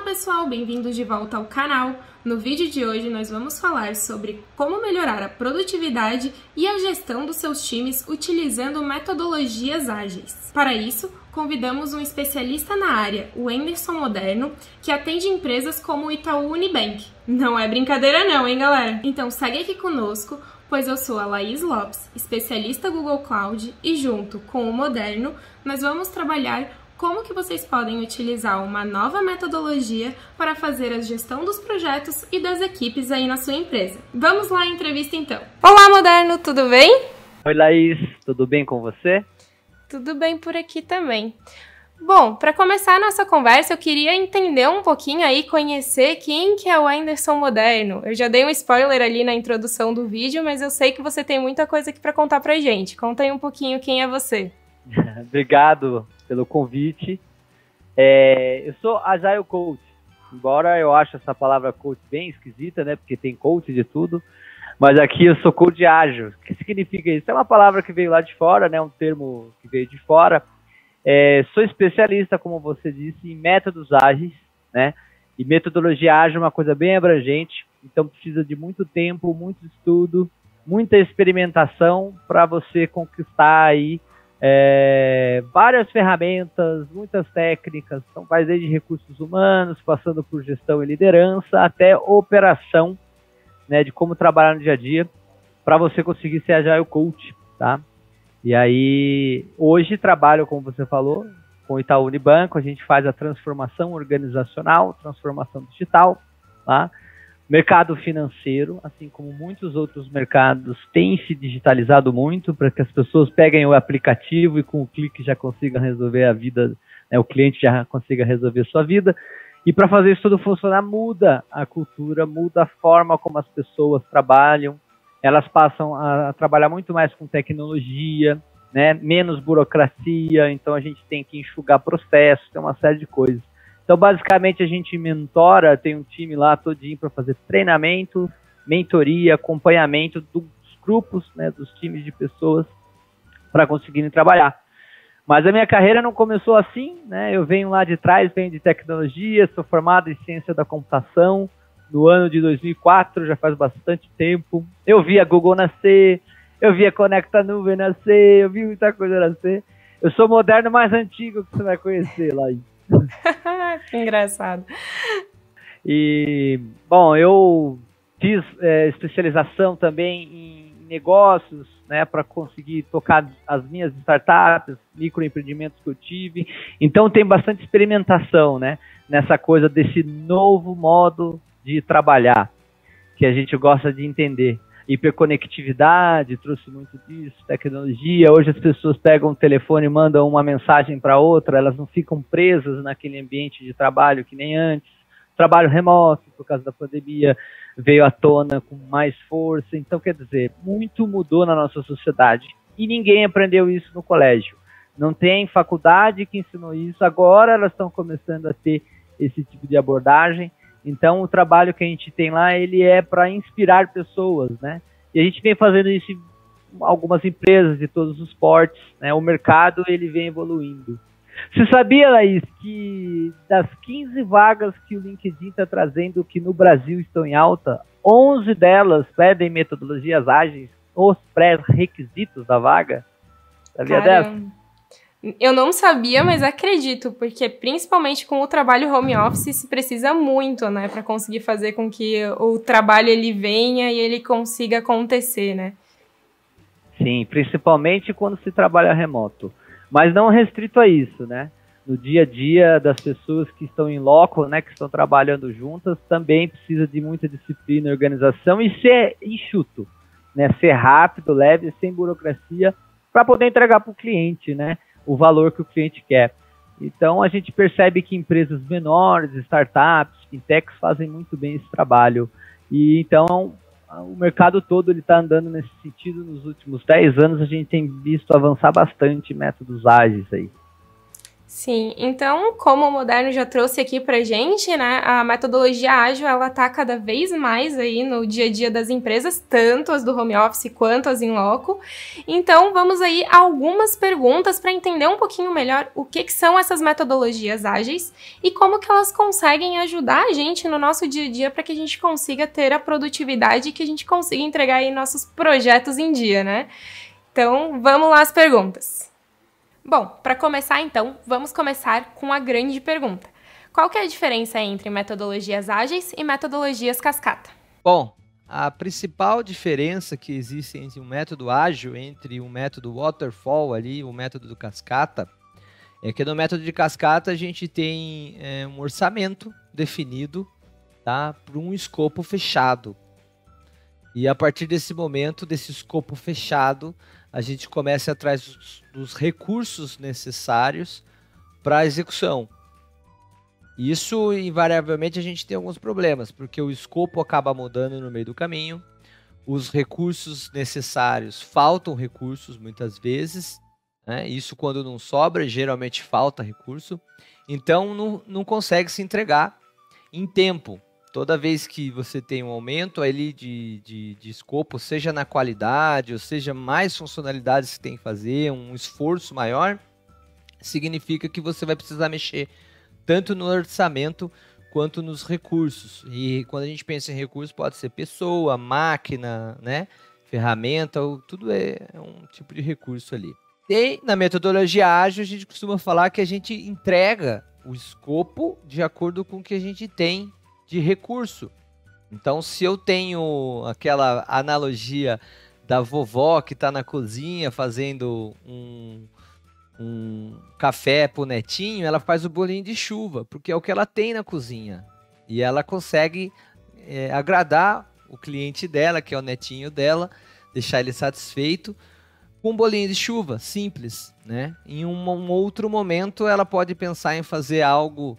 pessoal, bem-vindos de volta ao canal. No vídeo de hoje nós vamos falar sobre como melhorar a produtividade e a gestão dos seus times utilizando metodologias ágeis. Para isso, convidamos um especialista na área, o Wenderson Moderno, que atende empresas como o Itaú Unibank. Não é brincadeira não, hein, galera? Então segue aqui conosco, pois eu sou a Laís Lopes, especialista Google Cloud, e junto com o Moderno, nós vamos trabalhar como que vocês podem utilizar uma nova metodologia para fazer a gestão dos projetos e das equipes aí na sua empresa. Vamos lá à entrevista então. Olá, Moderno, tudo bem? Oi, Laís, tudo bem com você? Tudo bem por aqui também. Bom, para começar a nossa conversa, eu queria entender um pouquinho aí, conhecer quem que é o Wenderson Moderno. Eu já dei um spoiler ali na introdução do vídeo, mas eu sei que você tem muita coisa aqui para contar pra gente. Conta aí um pouquinho quem é você. Obrigado pelo convite. Eu sou Agile Coach, embora eu ache essa palavra coach bem esquisita, né? Porque tem coach de tudo, mas aqui eu sou coach ágil. O que significa isso? É uma palavra que veio lá de fora, né? Um termo que veio de fora. Sou especialista, como você disse, em métodos ágeis, né? E metodologia ágil é uma coisa bem abrangente, então precisa de muito tempo, muito estudo, muita experimentação para você conquistar aí várias ferramentas, muitas técnicas. Então vai desde recursos humanos, passando por gestão e liderança, até operação, né, de como trabalhar no dia a dia, para você conseguir ser Agile Coach, tá? E aí, hoje trabalho, como você falou, com o Itaú Unibanco. A gente faz a transformação organizacional, transformação digital, tá? Mercado financeiro, assim como muitos outros mercados, tem se digitalizado muito para que as pessoas peguem o aplicativo e com o clique já consigam resolver a vida, né, o cliente já consiga resolver a sua vida. E para fazer isso tudo funcionar, muda a cultura, muda a forma como as pessoas trabalham. Elas passam a trabalhar muito mais com tecnologia, né, menos burocracia, então a gente tem que enxugar processos, tem uma série de coisas. Então, basicamente, a gente mentora, tem um time lá todinho para fazer treinamento, mentoria, acompanhamento dos grupos, né, dos times de pessoas para conseguirem trabalhar. Mas a minha carreira não começou assim, né? Eu venho lá de trás, venho de tecnologia, sou formado em ciência da computação no ano de 2004, já faz bastante tempo. Eu vi a Google nascer, eu vi a Conecta Nuvem nascer, eu vi muita coisa nascer. Eu sou o Moderno mais antigo que você vai conhecer lá aí. Que engraçado. E, bom, eu fiz especialização também em negócios, né, para conseguir tocar as minhas startups, microempreendimentos que eu tive. Então tem bastante experimentação, né, nessa coisa desse novo modo de trabalhar, que a gente gosta de entender. Hiperconectividade, trouxe muito disso, tecnologia. Hoje as pessoas pegam o telefone e mandam uma mensagem para outra, elas não ficam presas naquele ambiente de trabalho que nem antes. Trabalho remoto, por causa da pandemia, veio à tona com mais força. Então, quer dizer, muito mudou na nossa sociedade e ninguém aprendeu isso no colégio. Não tem faculdade que ensinou isso, agora elas estão começando a ter esse tipo de abordagem. Então, o trabalho que a gente tem lá, ele é para inspirar pessoas, né? E a gente vem fazendo isso em algumas empresas de todos os portes, né? O mercado, ele vem evoluindo. Você sabia, Laís, que das 15 vagas que o LinkedIn está trazendo, que no Brasil estão em alta, 11 delas pedem metodologias ágeis, os pré-requisitos da vaga? Sabia dessa? Eu não sabia, mas acredito, porque principalmente com o trabalho home office se precisa muito, né, para conseguir fazer com que o trabalho ele venha e ele consiga acontecer, né? Sim, principalmente quando se trabalha remoto, mas não restrito a isso, né? No dia a dia das pessoas que estão em loco, né, que estão trabalhando juntas, também precisa de muita disciplina e organização e ser enxuto, né? Ser rápido, leve, sem burocracia, para poder entregar para o cliente, né, o valor que o cliente quer. Então, a gente percebe que empresas menores, startups, fintechs fazem muito bem esse trabalho. E então, o mercado todo está andando nesse sentido. Nos últimos 10 anos, a gente tem visto avançar bastante métodos ágeis aí. Sim, então, como o Moderno já trouxe aqui pra gente, né, a metodologia ágil, ela tá cada vez mais aí no dia a dia das empresas, tanto as do home office quanto as in loco. Então, vamos aí a algumas perguntas para entender um pouquinho melhor o que são essas metodologias ágeis e como que elas conseguem ajudar a gente no nosso dia a dia para que a gente consiga ter a produtividade e que a gente consiga entregar aí nossos projetos em dia, né? Então, vamos lá as perguntas. Bom, para começar então, vamos começar com a grande pergunta. Qual que é a diferença entre metodologias ágeis e metodologias cascata? Bom, a principal diferença que existe entre um método ágil, entre um método waterfall ali, o método do cascata, é que no método de cascata a gente tem um orçamento definido, tá, para um escopo fechado. E a partir desse momento, desse escopo fechado, a gente começa atrás dos recursos necessários para a execução. Isso, invariavelmente, a gente tem alguns problemas, porque o escopo acaba mudando no meio do caminho, os recursos necessários, faltam recursos muitas vezes, né? Isso quando não sobra, geralmente falta recurso, então não consegue se entregar em tempo. Toda vez que você tem um aumento ali de escopo, seja na qualidade, ou seja, mais funcionalidades que tem que fazer, um esforço maior, significa que você vai precisar mexer tanto no orçamento quanto nos recursos. E quando a gente pensa em recursos, pode ser pessoa, máquina, né, ferramenta, tudo é um tipo de recurso ali. E na metodologia ágil, a gente costuma falar que a gente entrega o escopo de acordo com o que a gente tem de recurso. Então, se eu tenho aquela analogia da vovó que está na cozinha fazendo um café pro netinho, ela faz o bolinho de chuva, porque é o que ela tem na cozinha. E ela consegue agradar o cliente dela, que é o netinho dela, deixar ele satisfeito com um bolinho de chuva, simples, né? Em um outro momento, ela pode pensar em fazer algo,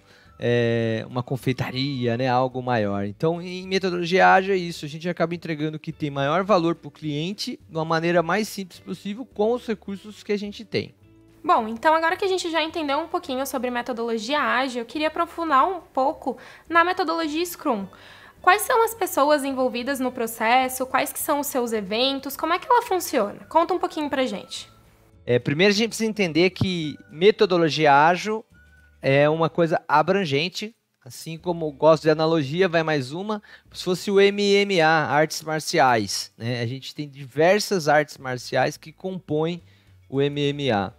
uma confeitaria, né? Algo maior. Então, em metodologia ágil é isso. A gente acaba entregando o que tem maior valor para o cliente de uma maneira mais simples possível com os recursos que a gente tem. Bom, então agora que a gente já entendeu um pouquinho sobre metodologia ágil, eu queria aprofundar um pouco na metodologia Scrum. Quais são as pessoas envolvidas no processo? Quais que são os seus eventos? Como é que ela funciona? Conta um pouquinho pra gente. Primeiro a gente precisa entender que metodologia ágil é uma coisa abrangente, assim como gosto de analogia, vai mais uma, se fosse o MMA, artes marciais, né? A gente tem diversas artes marciais que compõem o MMA.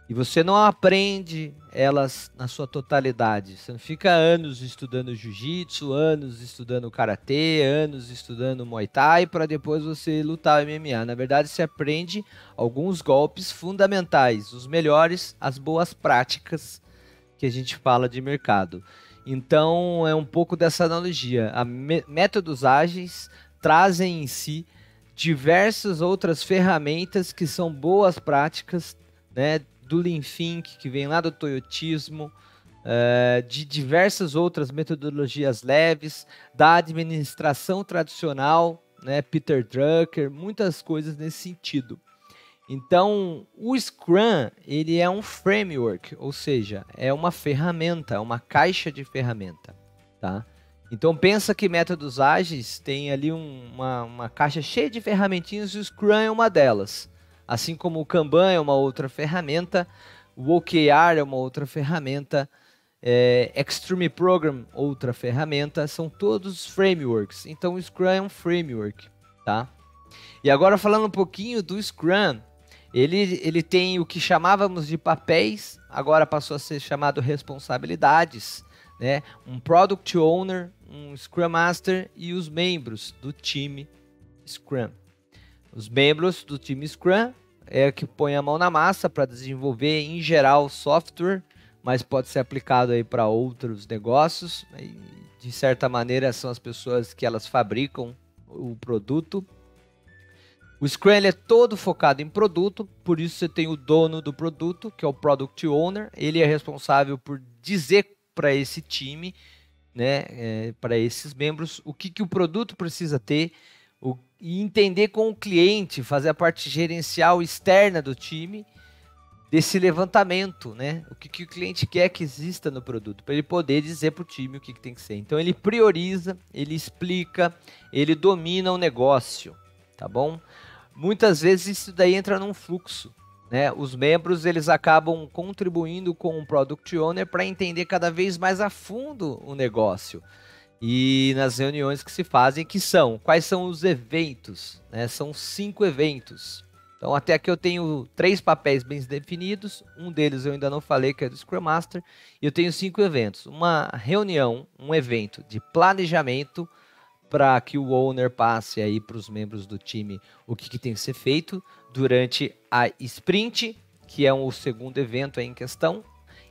E você não aprende elas na sua totalidade. Você não fica anos estudando jiu-jitsu, anos estudando karatê, anos estudando muay thai para depois você lutar MMA. Na verdade, você aprende alguns golpes fundamentais, os melhores, as boas práticas que a gente fala de mercado. Então, é um pouco dessa analogia. Métodos ágeis trazem em si diversas outras ferramentas que são boas práticas, né, do Lean Think, que vem lá do Toyotismo, de diversas outras metodologias leves, da administração tradicional, né, Peter Drucker, muitas coisas nesse sentido. Então, o Scrum, ele é um framework, ou seja, é uma ferramenta, é uma caixa de ferramenta, tá? Então, pensa que métodos ágeis tem ali uma caixa cheia de ferramentinhas e o Scrum é uma delas. Assim como o Kanban é uma outra ferramenta, o OKR é uma outra ferramenta, Extreme Program, outra ferramenta, são todos frameworks. Então o Scrum é um framework, tá? E agora falando um pouquinho do Scrum, ele tem o que chamávamos de papéis, agora passou a ser chamado responsabilidades, né? Um Product Owner, um Scrum Master e os membros do time Scrum. Os membros do time Scrum que põe a mão na massa para desenvolver, em geral, software, mas pode ser aplicado aí para outros negócios. De certa maneira, são as pessoas que elas fabricam o produto. O Scrum ele é todo focado em produto, por isso você tem o dono do produto, que é o Product Owner. Ele é responsável por dizer para esse time, né, para esses membros, o que o produto precisa ter, e entender com o cliente, fazer a parte gerencial externa do time, desse levantamento, né? O que o cliente quer que exista no produto, para ele poder dizer para o time o que tem que ser. Então ele prioriza, ele explica, ele domina o negócio, tá bom? Muitas vezes isso daí entra num fluxo, né? Os membros eles acabam contribuindo com o Product Owner para entender cada vez mais a fundo o negócio. E nas reuniões que se fazem, quais são os eventos, né? São 5 eventos. Então até aqui eu tenho 3 papéis bem definidos, um deles eu ainda não falei, que é do Scrum Master, e eu tenho 5 eventos. Uma reunião, um evento de planejamento, para que o owner passe aí para os membros do time o que tem que ser feito durante a sprint, que é o segundo evento aí em questão.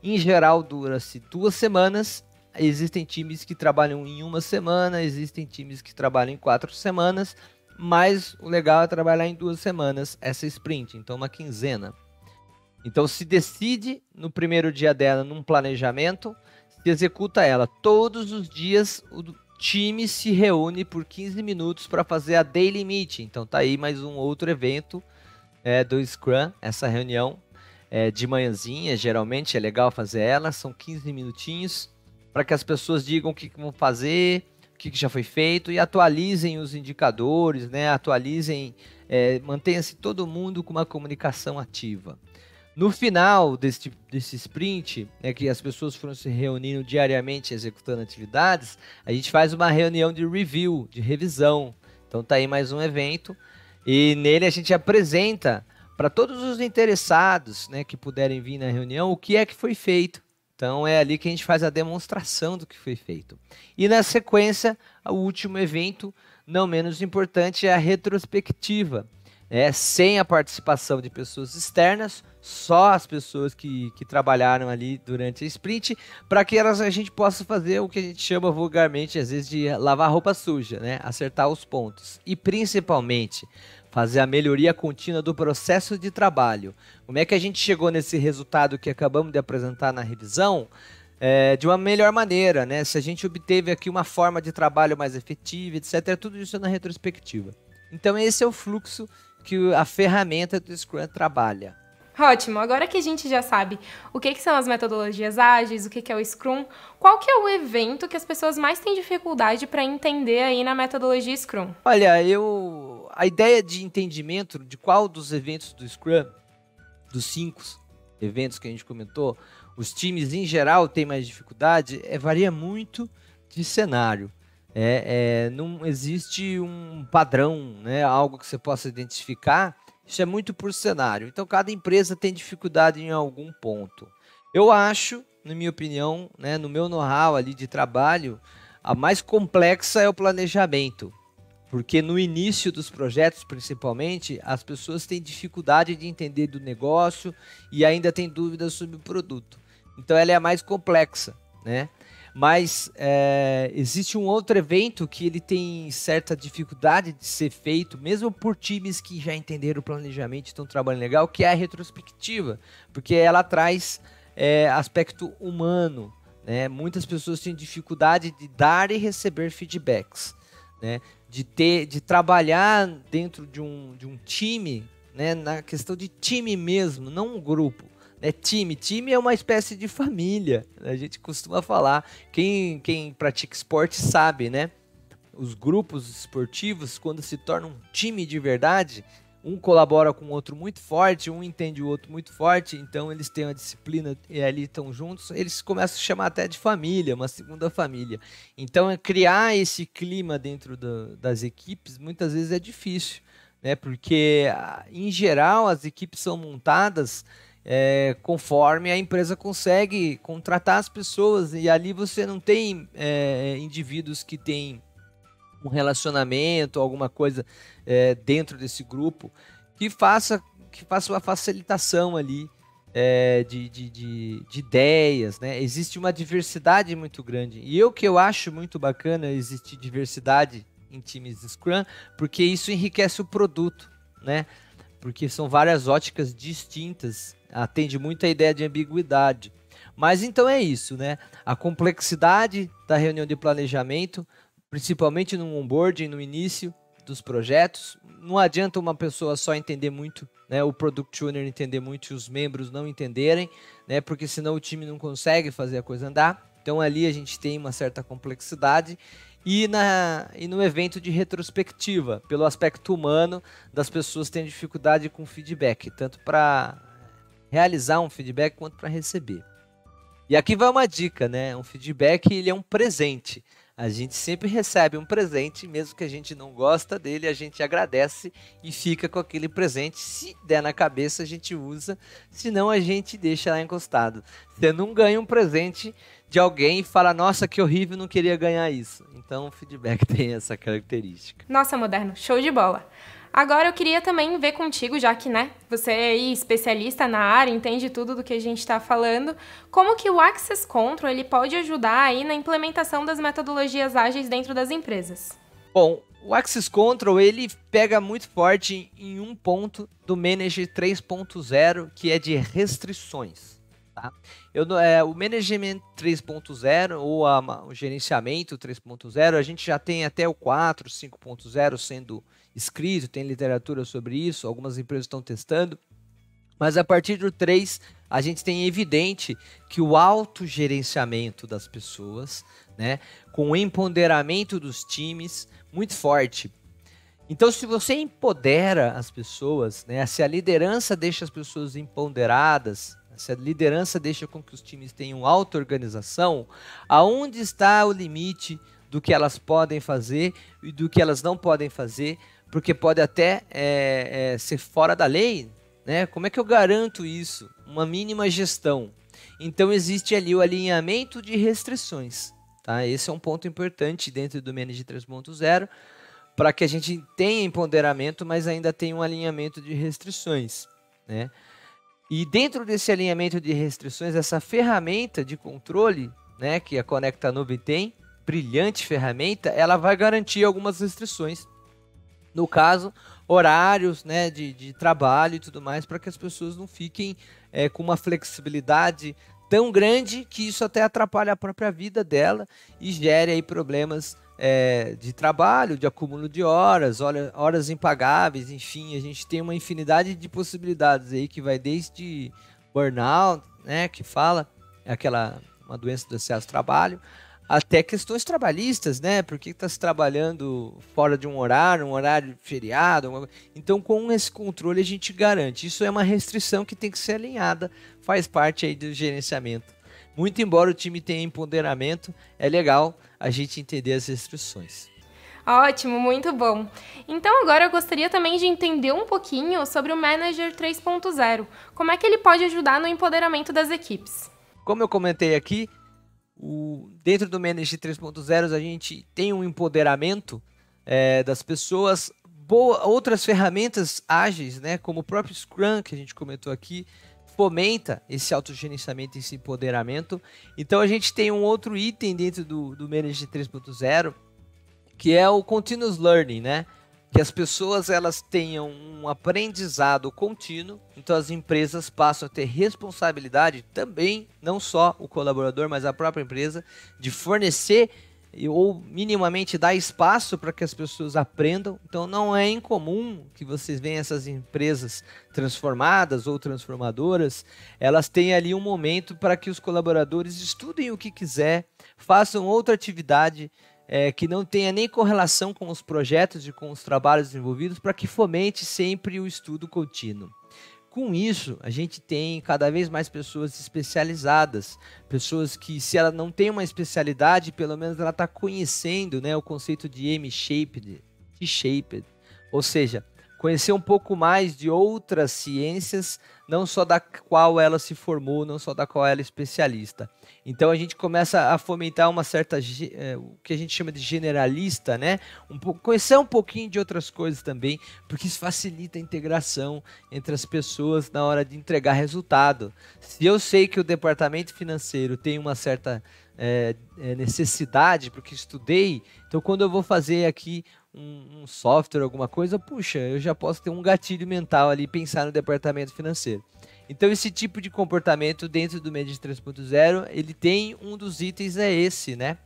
Em geral dura-se 2 semanas, existem times que trabalham em 1 semana, existem times que trabalham em 4 semanas, mas o legal é trabalhar em 2 semanas essa sprint, então uma quinzena. Então se decide no primeiro dia dela num planejamento, se executa ela. Todos os dias o time se reúne por 15 minutos para fazer a Daily Meeting. Então tá aí mais um outro evento do Scrum, essa reunião de manhãzinha, geralmente é legal fazer ela, são 15 minutinhos para que as pessoas digam o que vão fazer, o que já foi feito e atualizem os indicadores, né? Atualizem, mantenha-se todo mundo com uma comunicação ativa. No final desse sprint, que as pessoas foram se reunindo diariamente, executando atividades, a gente faz uma reunião de review, de revisão. Então tá aí mais um evento e nele a gente apresenta para todos os interessados, né, que puderem vir na reunião o que é que foi feito. Então é ali que a gente faz a demonstração do que foi feito. E na sequência, o último evento, não menos importante, é a retrospectiva. Sem a participação de pessoas externas, só as pessoas que trabalharam ali durante a sprint, para que a gente possa fazer o que a gente chama vulgarmente, às vezes, de lavar roupa suja, né? Acertar os pontos. E principalmente, fazer a melhoria contínua do processo de trabalho. Como é que a gente chegou nesse resultado que acabamos de apresentar na revisão? De uma melhor maneira, né? Se a gente obteve aqui uma forma de trabalho mais efetiva, etc. Tudo isso na retrospectiva. Então esse é o fluxo que a ferramenta do Scrum trabalha. Ótimo, agora que a gente já sabe o que são as metodologias ágeis, o que é o Scrum, qual que é o evento que as pessoas mais têm dificuldade para entender aí na metodologia Scrum? Olha, a ideia de entendimento de qual dos eventos do Scrum, dos 5 eventos que a gente comentou, os times em geral têm mais dificuldade, varia muito de cenário. Não existe um padrão, né, algo que você possa identificar. Isso é muito por cenário. Então, cada empresa tem dificuldade em algum ponto. Eu acho, na minha opinião, né, no meu know-how ali de trabalho, a mais complexa é o planejamento. Porque no início dos projetos, principalmente, as pessoas têm dificuldade de entender do negócio e ainda têm dúvidas sobre o produto. Então, ela é a mais complexa, né? Mas existe um outro evento que ele tem certa dificuldade de ser feito, mesmo por times que já entenderam o planejamento e estão trabalhando legal, que é a retrospectiva, porque ela traz aspecto humano, né? Muitas pessoas têm dificuldade de dar e receber feedbacks, né? De trabalhar dentro de um time, né? Na questão de time mesmo, não um grupo. Time é uma espécie de família, a gente costuma falar. Quem pratica esporte sabe, né? Os grupos esportivos, quando se tornam um time de verdade, um colabora com o outro muito forte, um entende o outro muito forte, então eles têm uma disciplina e ali estão juntos, eles começam a chamar até de família, uma segunda família. Então criar esse clima dentro das equipes muitas vezes é difícil, né? Porque em geral as equipes são montadas conforme a empresa consegue contratar as pessoas, e ali você não tem indivíduos que têm um relacionamento, alguma coisa dentro desse grupo que faça uma facilitação ali de ideias, né? Existe uma diversidade muito grande, e o que eu acho muito bacana existir diversidade em times de Scrum, porque isso enriquece o produto, né? Porque são várias óticas distintas, atende muito a ideia de ambiguidade. Mas então é isso, né? A complexidade da reunião de planejamento, principalmente no onboarding, no início dos projetos. Não adianta uma pessoa só entender muito, né, o Product Owner entender muito e os membros não entenderem, né, porque senão o time não consegue fazer a coisa andar. Então ali a gente tem uma certa complexidade. E no evento de retrospectiva, pelo aspecto humano das pessoas que têm dificuldade com feedback, tanto para realizar um feedback quanto para receber. E aqui vai uma dica, né? Um feedback, ele é um presente. A gente sempre recebe um presente, mesmo que a gente não gosta dele, a gente agradece e fica com aquele presente. Se der na cabeça, a gente usa, senão a gente deixa lá encostado. Você não ganha um presente de alguém e fala, nossa, que horrível, não queria ganhar isso. Então o feedback tem essa característica. Nossa, Moderno, show de bola! Agora eu queria também ver contigo, já que, né, você é aí especialista na área, entende tudo do que a gente está falando, como que o Access Control ele pode ajudar aí na implementação das metodologias ágeis dentro das empresas? Bom, o Access Control ele pega muito forte em um ponto do Manage 3.0, que é de restrições. Tá? O Management 3.0 ou o gerenciamento 3.0, a gente já tem até o 4, 5.0 sendo escrito, tem literatura sobre isso, algumas empresas estão testando, mas a partir do 3 a gente tem evidente que o autogerenciamento das pessoas, né, com o empoderamento dos times muito forte. Então, se você empodera as pessoas, né, se a liderança deixa as pessoas empoderadas, se a liderança deixa com que os times tenham auto-organização, aonde está o limite do que elas podem fazer e do que elas não podem fazer, porque pode até ser fora da lei, né? Como é que eu garanto isso? Uma mínima gestão. Então existe ali o alinhamento de restrições. Tá? Esse é um ponto importante dentro do Manage 3.0, para que a gente tenha empoderamento, mas ainda tenha um alinhamento de restrições, né? E dentro desse alinhamento de restrições, essa ferramenta de controle, né, que a Conecta Nuvem tem, brilhante ferramenta, ela vai garantir algumas restrições. No caso, horários, né, de trabalho e tudo mais, para que as pessoas não fiquem com uma flexibilidade tão grande que isso até atrapalha a própria vida dela e gere aí problemas de trabalho, de acúmulo de horas impagáveis, enfim, a gente tem uma infinidade de possibilidades aí que vai desde burnout, né, que fala, uma doença do excesso de trabalho, até questões trabalhistas, né, porque está se trabalhando fora de um horário feriado, então com esse controle a gente garante, isso é uma restrição que tem que ser alinhada, faz parte aí do gerenciamento. Muito embora o time tenha empoderamento, é legal a gente entender as restrições. Ótimo, muito bom. Então agora eu gostaria também de entender um pouquinho sobre o Manager 3.0. Como é que ele pode ajudar no empoderamento das equipes? Como eu comentei aqui, dentro do Manager 3.0 a gente tem um empoderamento das pessoas, outras ferramentas ágeis, né, como o próprio Scrum, que a gente comentou aqui, fomenta esse autogerenciamento e esse empoderamento. Então a gente tem um outro item dentro do Manager 3.0, que é o Continuous Learning, né? Que as pessoas elas tenham um aprendizado contínuo, então as empresas passam a ter responsabilidade também, não só o colaborador, mas a própria empresa, de fornecer ou minimamente dar espaço para que as pessoas aprendam. Então não é incomum que vocês vejam essas empresas transformadas ou transformadoras, elas têm ali um momento para que os colaboradores estudem o que quiser, façam outra atividade que não tenha nem correlação com os projetos e com os trabalhos desenvolvidos, para que fomente sempre o estudo contínuo. Com isso, a gente tem cada vez mais pessoas especializadas, pessoas que, se ela não tem uma especialidade, pelo menos ela está conhecendo, né, o conceito de M-Shaped, T-Shaped, ou seja, conhecer um pouco mais de outras ciências, não só da qual ela se formou, não só da qual ela é especialista. Então a gente começa a fomentar uma certa, o que a gente chama de generalista, né? Conhecer um pouquinho de outras coisas também, porque isso facilita a integração entre as pessoas na hora de entregar resultado. Se eu sei que o departamento financeiro tem uma certa necessidade, porque estudei, então quando eu vou fazer aqui um software, alguma coisa, puxa, eu já posso ter um gatilho mental ali, pensar no departamento financeiro. Então esse tipo de comportamento dentro do Manage 3.0, ele tem um dos itens esse, né?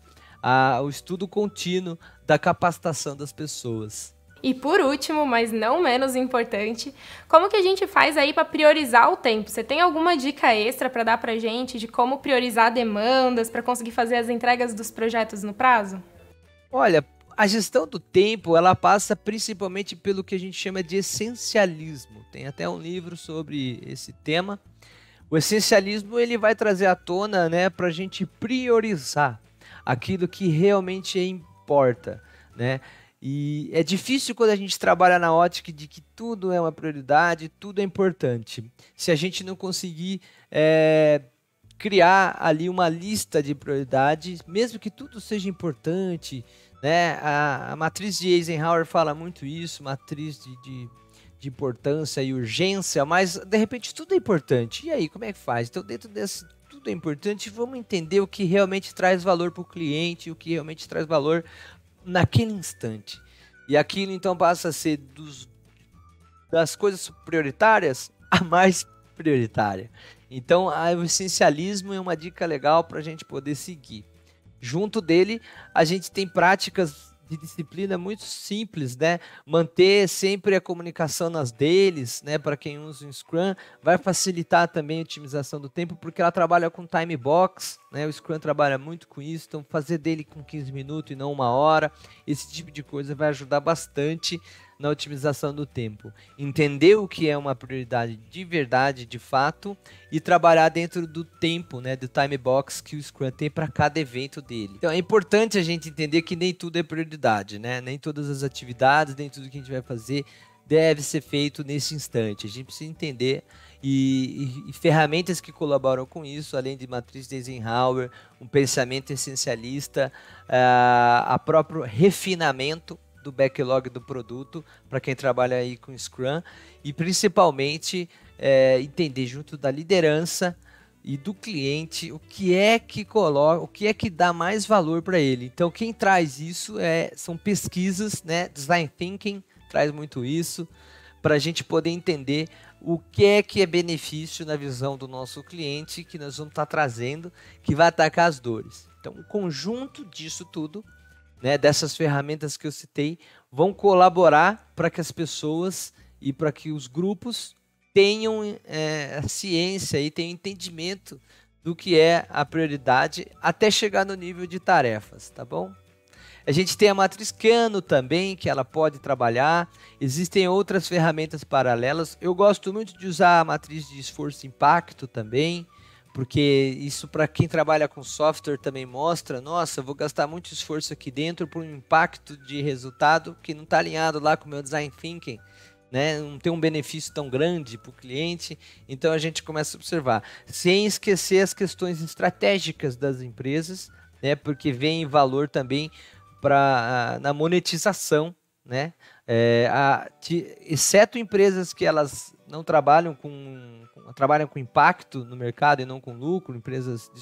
O estudo contínuo da capacitação das pessoas. E por último, mas não menos importante, como que a gente faz aí para priorizar o tempo? Você tem alguma dica extra para dar pra gente de como priorizar demandas para conseguir fazer as entregas dos projetos no prazo? Olha, a gestão do tempo, ela passa principalmente pelo que a gente chama de essencialismo. Tem até um livro sobre esse tema. O essencialismo, ele vai trazer à tona, né, para a gente priorizar aquilo que realmente importa, né? E é difícil quando a gente trabalha na ótica de que tudo é uma prioridade, tudo é importante. Se a gente não conseguir criar ali uma lista de prioridades, mesmo que tudo seja importante, né? A matriz de Eisenhower fala muito isso, matriz de importância e urgência, mas de repente tudo é importante. E aí, como é que faz? Então, dentro desse tudo é importante, vamos entender o que realmente traz valor para o cliente, o que realmente traz valor naquele instante. E aquilo então passa a ser das coisas prioritárias a mais prioritária. Então o essencialismo é uma dica legal para a gente poder seguir. Junto dele a gente tem práticas de disciplina muito simples, né? Manter sempre a comunicação nas deles, né? Para quem usa o Scrum, vai facilitar também a otimização do tempo, porque ela trabalha com time box, né? O Scrum trabalha muito com isso, então fazer dele com 15 minutos e não 1 hora, esse tipo de coisa vai ajudar bastante na otimização do tempo. Entender o que é uma prioridade de verdade, de fato, e trabalhar dentro do tempo, né, do time box que o Scrum tem para cada evento dele. Então é importante a gente entender que nem tudo é prioridade, né? Nem todas as atividades, nem tudo que a gente vai fazer deve ser feito nesse instante. A gente precisa entender e ferramentas que colaboram com isso, além de matriz de Eisenhower, um pensamento essencialista, a próprio refinamento do backlog do produto, para quem trabalha aí com Scrum, e principalmente entender junto da liderança e do cliente o que é que coloca, o que é que dá mais valor para ele. Então quem traz isso são pesquisas, né? Design Thinking traz muito isso, para a gente poder entender o que é benefício na visão do nosso cliente, que nós vamos estar trazendo, que vai atacar as dores. Então o conjunto disso tudo, né, dessas ferramentas que eu citei, vão colaborar para que as pessoas e para que os grupos tenham a ciência e tenham entendimento do que é a prioridade até chegar no nível de tarefas, tá bom? A gente tem a matriz Kano também, que ela pode trabalhar. Existem outras ferramentas paralelas. Eu gosto muito de usar a matriz de esforço e impacto também, porque isso para quem trabalha com software também mostra, nossa, eu vou gastar muito esforço aqui dentro por um impacto de resultado que não está alinhado lá com o meu design thinking, né? Não tem um benefício tão grande para o cliente, então a gente começa a observar, sem esquecer as questões estratégicas das empresas, né? Porque vem valor também na monetização, né? Exceto empresas que elas não trabalham trabalham com impacto no mercado e não com lucro, empresas de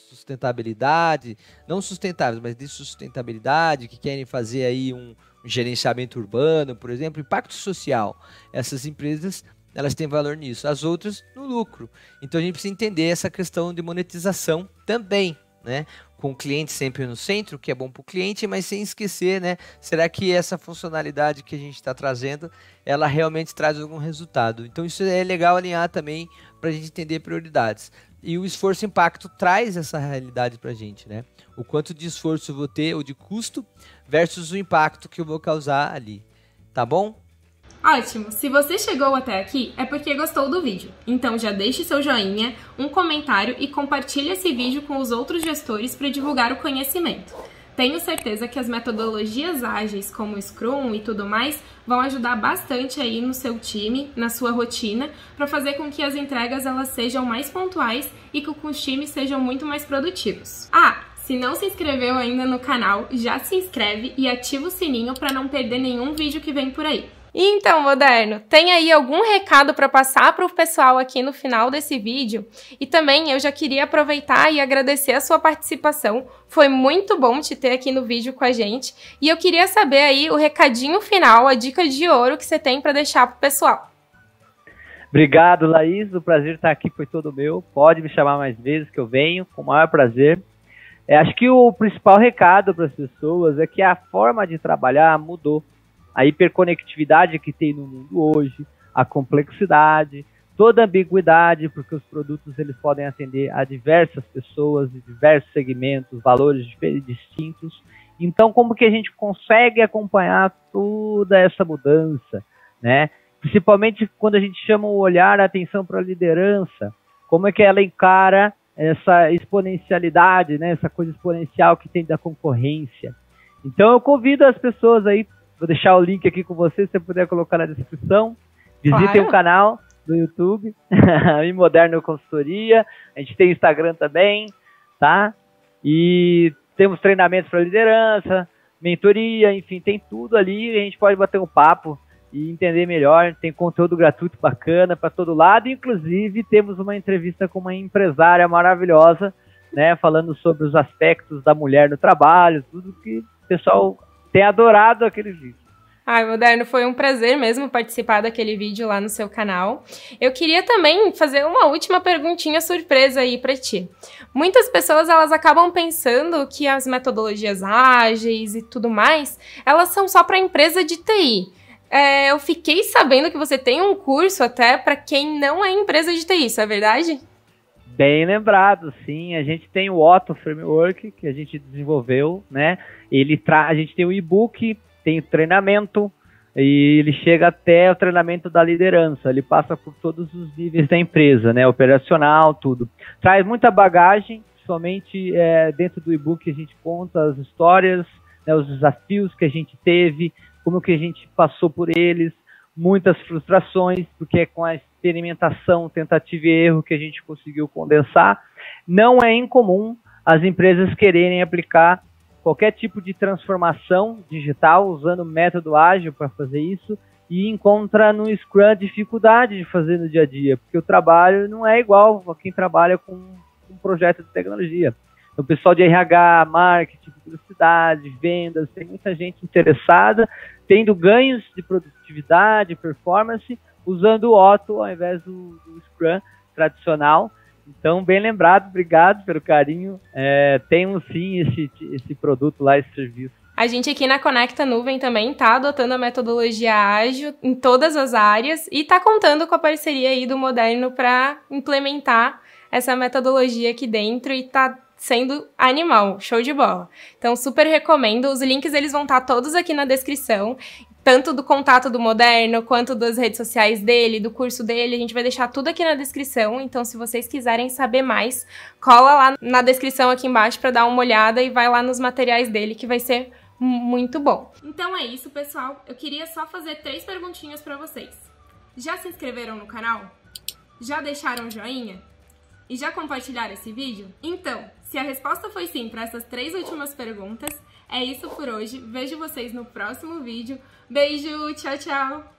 sustentabilidade, não sustentáveis, mas de sustentabilidade, que querem fazer aí um gerenciamento urbano, por exemplo, impacto social. Essas empresas, elas têm valor nisso, as outras no lucro. Então a gente precisa entender essa questão de monetização também, né? Com o cliente sempre no centro, que é bom para o cliente, mas sem esquecer, né? Será que essa funcionalidade que a gente está trazendo, ela realmente traz algum resultado? Então isso é legal alinhar também para a gente entender prioridades. E o esforço e impacto traz essa realidade para a gente, né? O quanto de esforço eu vou ter, ou de custo, versus o impacto que eu vou causar ali. Tá bom? Ótimo! Se você chegou até aqui, é porque gostou do vídeo. Então já deixe seu joinha, um comentário e compartilhe esse vídeo com os outros gestores para divulgar o conhecimento. Tenho certeza que as metodologias ágeis, como o Scrum e tudo mais, vão ajudar bastante aí no seu time, na sua rotina, para fazer com que as entregas elas sejam mais pontuais e que os times sejam muito mais produtivos. Se não se inscreveu ainda no canal, já se inscreve e ativa o sininho para não perder nenhum vídeo que vem por aí. Então, Moderno, tem aí algum recado para passar para o pessoal aqui no final desse vídeo? E também eu já queria aproveitar e agradecer a sua participação. Foi muito bom te ter aqui no vídeo com a gente. E eu queria saber aí o recadinho final, a dica de ouro que você tem para deixar para o pessoal. Obrigado, Laís. O prazer estar aqui foi todo meu. Pode me chamar mais vezes que eu venho, com o maior prazer. Acho que o principal recado para as pessoas é que a forma de trabalhar mudou. a hiperconectividade que tem no mundo hoje, a complexidade, toda a ambiguidade, porque os produtos eles podem atender a diversas pessoas, de diversos segmentos, valores distintos. Então, como que a gente consegue acompanhar toda essa mudança, né? Principalmente quando a gente chama o olhar, a atenção para a liderança, como é que ela encara essa exponencialidade, né? Essa coisa exponencial que tem da concorrência. Então, eu convido as pessoas aí, vou deixar o link aqui com você, se você puder colocar na descrição. Visitem o canal do YouTube, Imoderno Consultoria. A gente tem Instagram também, tá? E temos treinamentos para liderança, mentoria, enfim, tem tudo ali. A gente pode bater um papo e entender melhor. Tem conteúdo gratuito bacana para todo lado. Inclusive, temos uma entrevista com uma empresária maravilhosa, né? Falando sobre os aspectos da mulher no trabalho, tudo que o pessoal tem adorado aquele vídeo. Ai, Moderno, foi um prazer mesmo participar daquele vídeo lá no seu canal. Eu queria também fazer uma última perguntinha surpresa aí pra ti. Muitas pessoas, elas acabam pensando que as metodologias ágeis e tudo mais, elas são só para empresa de TI. Eu fiquei sabendo que você tem um curso até para quem não é empresa de TI, isso é verdade? Bem lembrado, sim. A gente tem o Otto Framework, que a gente desenvolveu, né? A gente tem o e-book, tem o treinamento, e ele chega até o treinamento da liderança. Ele passa por todos os níveis da empresa, né? Operacional, tudo. Traz muita bagagem, somente dentro do e-book a gente conta as histórias, né, os desafios que a gente teve, como que a gente passou por eles, muitas frustrações, porque é com a experimentação, tentativa e erro que a gente conseguiu condensar. Não é incomum as empresas quererem aplicar qualquer tipo de transformação digital usando o método ágil para fazer isso e encontra no Scrum dificuldade de fazer no dia a dia, porque o trabalho não é igual a quem trabalha com um projeto de tecnologia. Então, o pessoal de RH, marketing, publicidade, vendas, tem muita gente interessada, tendo ganhos de produtividade, performance, usando o Otto ao invés do Scrum tradicional. Então, bem lembrado, obrigado pelo carinho. Temos sim esse produto lá, esse serviço. A gente aqui na Conecta Nuvem também está adotando a metodologia ágil em todas as áreas e está contando com a parceria aí do Moderno para implementar essa metodologia aqui dentro e está sendo animal, show de bola. Então, super recomendo. Os links eles vão estar todos aqui na descrição. Tanto do contato do Moderno, quanto das redes sociais dele, do curso dele, a gente vai deixar tudo aqui na descrição, então se vocês quiserem saber mais, cola lá na descrição aqui embaixo para dar uma olhada e vai lá nos materiais dele, que vai ser muito bom. Então é isso, pessoal. Eu queria só fazer 3 perguntinhas para vocês. Já se inscreveram no canal? Já deixaram um joinha? E já compartilharam esse vídeo? Então, se a resposta foi sim para essas 3 últimas perguntas, é isso por hoje. Vejo vocês no próximo vídeo. Beijo, tchau, tchau!